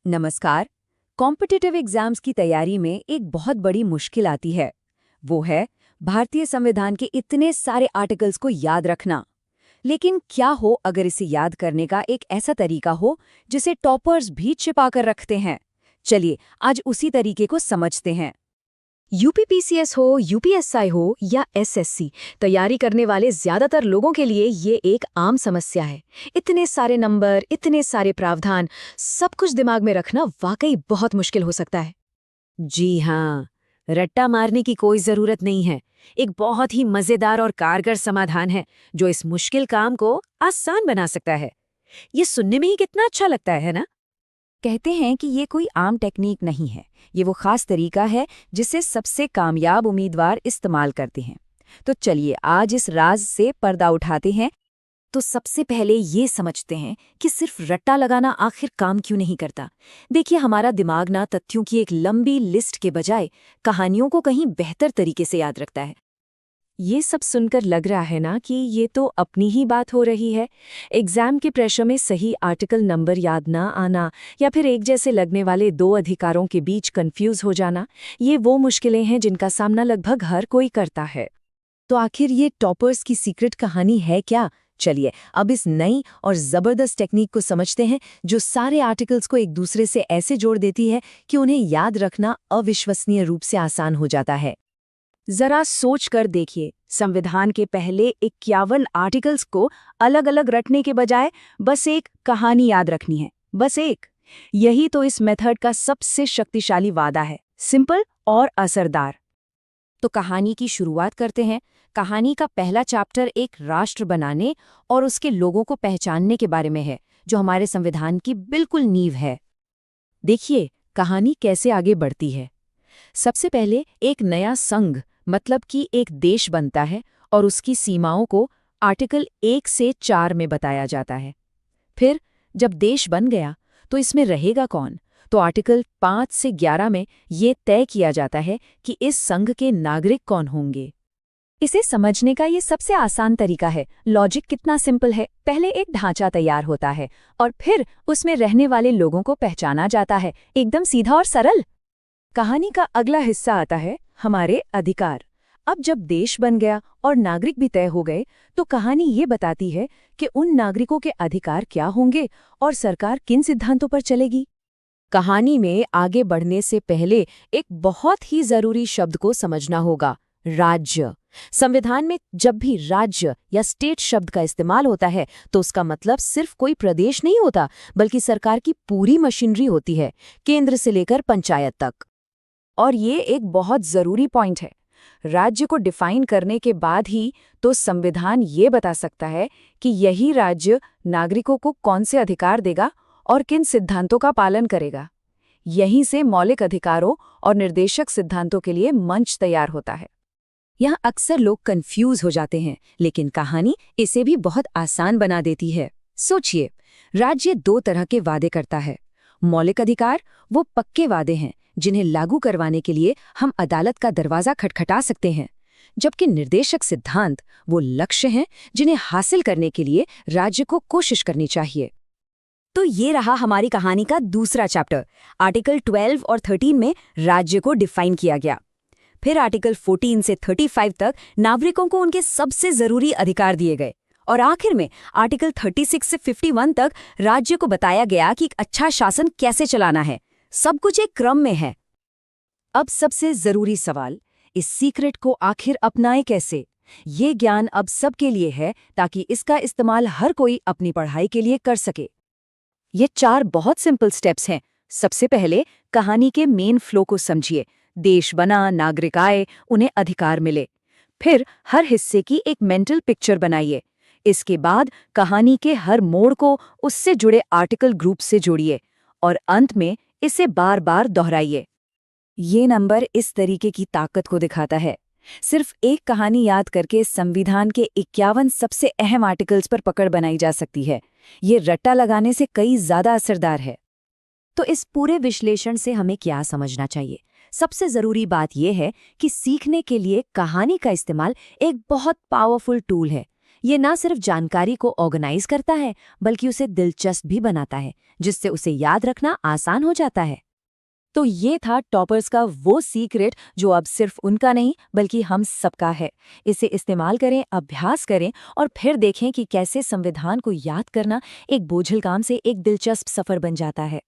नमस्कार। Competitive exams की तैयारी में एक बहुत बड़ी मुश्किल आती है। वो है भारतीय संविधान के इतने सारे आर्टिकल्स को याद रखना। लेकिन क्या हो अगर इसे याद करने का एक ऐसा तरीका हो जिसे टॉपर्स भी छिपा कर रखते हैं। चलिए आज उसी तरीके को समझते हैं। यूपीपीसीएस हो, यूपीएसआई हो या एसएससी, तैयारी करने वाले ज्यादातर लोगों के लिए ये एक आम समस्या है। इतने सारे नंबर, इतने सारे प्रावधान, सब कुछ दिमाग में रखना वाकई बहुत मुश्किल हो सकता है। जी हाँ, रट्टा मारने की कोई जरूरत नहीं है। एक बहुत ही मजेदार और कारगर समाधान है जो इस मुश्किल काम को आसान बना सकता है। ये सुनने में ही कितना अच्छा लगता है ना? कहते हैं कि ये कोई आम टेक्निक नहीं है, ये वो खास तरीका है जिसे सबसे कामयाब उम्मीदवार इस्तेमाल करते हैं। तो चलिए आज इस राज से पर्दा उठाते हैं। तो सबसे पहले ये समझते हैं कि सिर्फ रट्टा लगाना आखिर काम क्यों नहीं करता। देखिए हमारा दिमाग ना तथ्यों की एक लंबी लिस्ट के बजाय कहानियों को कहीं बेहतर तरीके से याद रखता है। ये सब सुनकर लग रहा है ना कि ये तो अपनी ही बात हो रही है। एग्जाम के प्रेशर में सही आर्टिकल नंबर याद ना आना या फिर एक जैसे लगने वाले दो अधिकारों के बीच कंफ्यूज हो जाना, ये वो मुश्किलें हैं जिनका सामना लगभग हर कोई करता है। तो आखिर ये टॉपर्स की सीक्रेट कहानी है क्या? चलिए अब इस नई और जबरदस्त टेक्निक को समझते हैं जो सारे आर्टिकल्स को एक दूसरे से ऐसे जोड़ देती है कि उन्हें याद रखना अविश्वसनीय रूप से आसान हो जाता है। जरा सोच कर देखिए, संविधान के पहले 51 आर्टिकल्स को अलग अलग रटने के बजाय बस एक कहानी याद रखनी है, बस एक। यही तो इस मेथड का सबसे शक्तिशाली वादा है, सिंपल और असरदार। तो कहानी की शुरुआत करते हैं। कहानी का पहला चैप्टर एक राष्ट्र बनाने और उसके लोगों को पहचानने के बारे में है, जो हमारे संविधान की बिल्कुल नींव है। देखिए कहानी कैसे आगे बढ़ती है। सबसे पहले एक नया संघ मतलब कि एक देश बनता है और उसकी सीमाओं को आर्टिकल 1 से 4 में बताया जाता है। फिर जब देश बन गया तो इसमें रहेगा कौन, तो आर्टिकल 5 से 11 में ये तय किया जाता है कि इस संघ के नागरिक कौन होंगे। इसे समझने का ये सबसे आसान तरीका है। लॉजिक कितना सिंपल है। पहले एक ढांचा तैयार होता है और फिर उसमें रहने वाले लोगों को पहचाना जाता है। एकदम सीधा और सरल। कहानी का अगला हिस्सा आता है हमारे अधिकार। अब जब देश बन गया और नागरिक भी तय हो गए तो कहानी ये बताती है कि उन नागरिकों के अधिकार क्या होंगे और सरकार किन सिद्धांतों पर चलेगी। कहानी में आगे बढ़ने से पहले एक बहुत ही जरूरी शब्द को समझना होगा, राज्य। संविधान में जब भी राज्य या स्टेट शब्द का इस्तेमाल होता है तो उसका मतलब सिर्फ कोई प्रदेश नहीं होता, बल्कि सरकार की पूरी मशीनरी होती है, केंद्र से लेकर पंचायत तक। और ये एक बहुत जरूरी पॉइंट है। राज्य को डिफाइन करने के बाद ही तो संविधान ये बता सकता है कि यही राज्य नागरिकों को कौन से अधिकार देगा और किन सिद्धांतों का पालन करेगा। यहीं से मौलिक अधिकारों और निर्देशक सिद्धांतों के लिए मंच तैयार होता है। यहाँ अक्सर लोग कंफ्यूज हो जाते हैं, लेकिन कहानी इसे भी बहुत आसान बना देती है। सोचिए, राज्य दो तरह के वादे करता है। मौलिक अधिकार वो पक्के वादे हैं जिन्हें लागू करवाने के लिए हम अदालत का दरवाजा खटखटा सकते हैं, जबकि निर्देशक सिद्धांत वो लक्ष्य हैं जिन्हें हासिल करने के लिए राज्य को कोशिश करनी चाहिए। तो ये रहा हमारी कहानी का दूसरा चैप्टर। आर्टिकल 12 और 13 में राज्य को डिफाइन किया गया। फिर आर्टिकल 14 से 35 तक नागरिकों को उनके सबसे जरूरी अधिकार दिए गए और आखिर में आर्टिकल 36 से 51 तक राज्य को बताया गया कि एक अच्छा शासन कैसे चलाना है। सब कुछ एक क्रम में है। अब सबसे जरूरी सवाल, इस सीक्रेट को आखिर अपनाएं कैसे? ये ज्ञान अब सबके लिए है ताकि इसका इस्तेमाल हर कोई अपनी पढ़ाई के लिए कर सके। ये 4 बहुत सिंपल स्टेप्स हैं। सबसे पहले कहानी के मेन फ्लो को समझिए। देश बना, नागरिक आए, उन्हें अधिकार मिले। फिर हर हिस्से की एक मेंटल पिक्चर बनाइए। इसके बाद कहानी के हर मोड़ को उससे जुड़े आर्टिकल ग्रुप से जोड़िए और अंत में इसे बार बार दोहराइए। ये नंबर इस तरीके की ताकत को दिखाता है। सिर्फ एक कहानी याद करके संविधान के 51 सबसे अहम आर्टिकल्स पर पकड़ बनाई जा सकती है। ये रट्टा लगाने से कई ज्यादा असरदार है। तो इस पूरे विश्लेषण से हमें क्या समझना चाहिए? सबसे जरूरी बात यह है कि सीखने के लिए कहानी का इस्तेमाल एक बहुत पावरफुल टूल है। ये ना सिर्फ जानकारी को ऑर्गेनाइज करता है बल्कि उसे दिलचस्प भी बनाता है, जिससे उसे याद रखना आसान हो जाता है। तो ये था टॉपर्स का वो सीक्रेट जो अब सिर्फ उनका नहीं बल्कि हम सबका है। इसे इस्तेमाल करें, अभ्यास करें और फिर देखें कि कैसे संविधान को याद करना एक बोझिल काम से एक दिलचस्प सफर बन जाता है।